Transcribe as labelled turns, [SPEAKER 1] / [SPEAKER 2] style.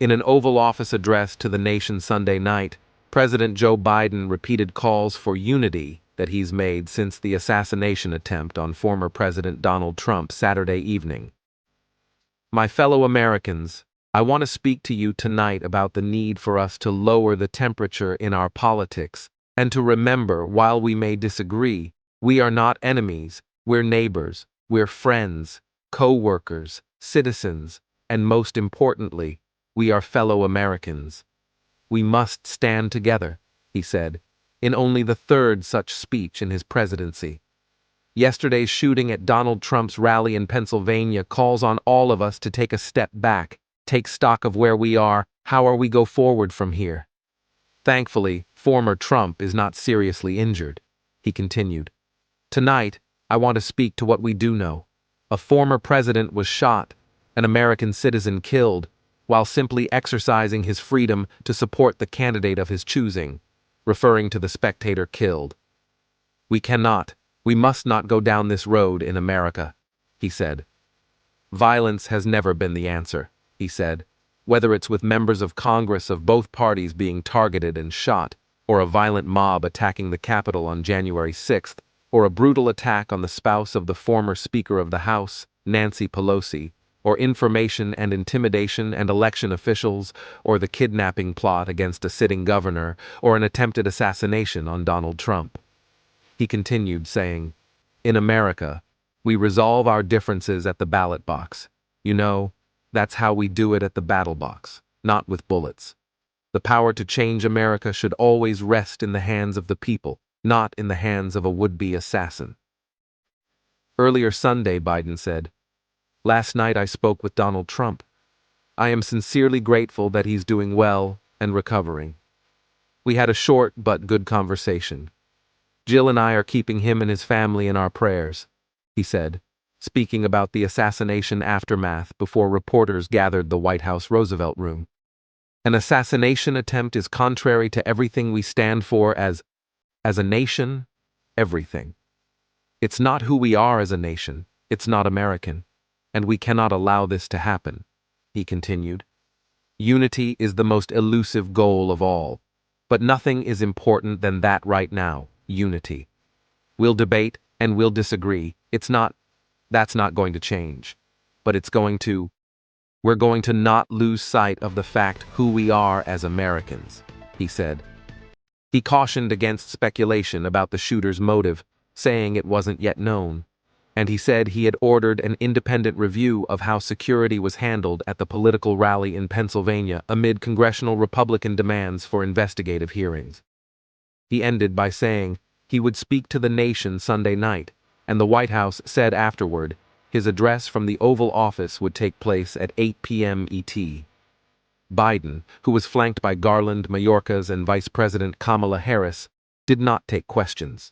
[SPEAKER 1] In an Oval Office address to the nation Sunday night, President Joe Biden repeated calls for unity that he's made since the assassination attempt on former President Donald Trump Saturday evening. My fellow Americans, I want to speak to you tonight about the need for us to lower the temperature in our politics and to remember, while we may disagree, we are not enemies, we're neighbors, we're friends, co-workers, citizens, and most importantly, we are fellow Americans. We must stand together, he said, in only the third such speech in his presidency. Yesterday's shooting at Donald Trump's rally in Pennsylvania calls on all of us to take a step back, take stock of where we are, how are we go forward from here. Thankfully, former Trump is not seriously injured, he continued. Tonight, I want to speak to what we do know. A former president was shot, an American citizen killed, while simply exercising his freedom to support the candidate of his choosing, referring to the spectator killed. We must not go down this road in America, he said. Violence has never been the answer, he said, whether it's with members of Congress of both parties being targeted and shot, or a violent mob attacking the Capitol on January 6th, or a brutal attack on the spouse of the former Speaker of the House, Nancy Pelosi, or information and intimidation and election officials, or the kidnapping plot against a sitting governor, or an attempted assassination on Donald Trump. He continued, saying, in America, we resolve our differences at the ballot box. You know, that's how we do it at the battle box, not with bullets. The power to change America should always rest in the hands of the people, not in the hands of a would-be assassin. Earlier Sunday, Biden said, last night I spoke with Donald Trump. I am sincerely grateful that he's doing well and recovering. We had a short but good conversation. Jill and I are keeping him and his family in our prayers, he said, speaking about the assassination aftermath before reporters gathered the White House Roosevelt Room. An assassination attempt is contrary to everything we stand for as a nation, everything. It's not who we are as a nation, it's not American. And we cannot allow this to happen, he continued. Unity is the most elusive goal of all, but nothing is important than that right now, unity. We'll debate and we'll disagree, that's not going to change, but we're going to not lose sight of the fact who we are as Americans, he said. He cautioned against speculation about the shooter's motive, saying it wasn't yet known. And he said he had ordered an independent review of how security was handled at the political rally in Pennsylvania amid congressional Republican demands for investigative hearings. He ended by saying he would speak to the nation Sunday night, and the White House said afterward his address from the Oval Office would take place at 8 p.m. ET. Biden, who was flanked by Garland, Mayorkas, and Vice President Kamala Harris, did not take questions.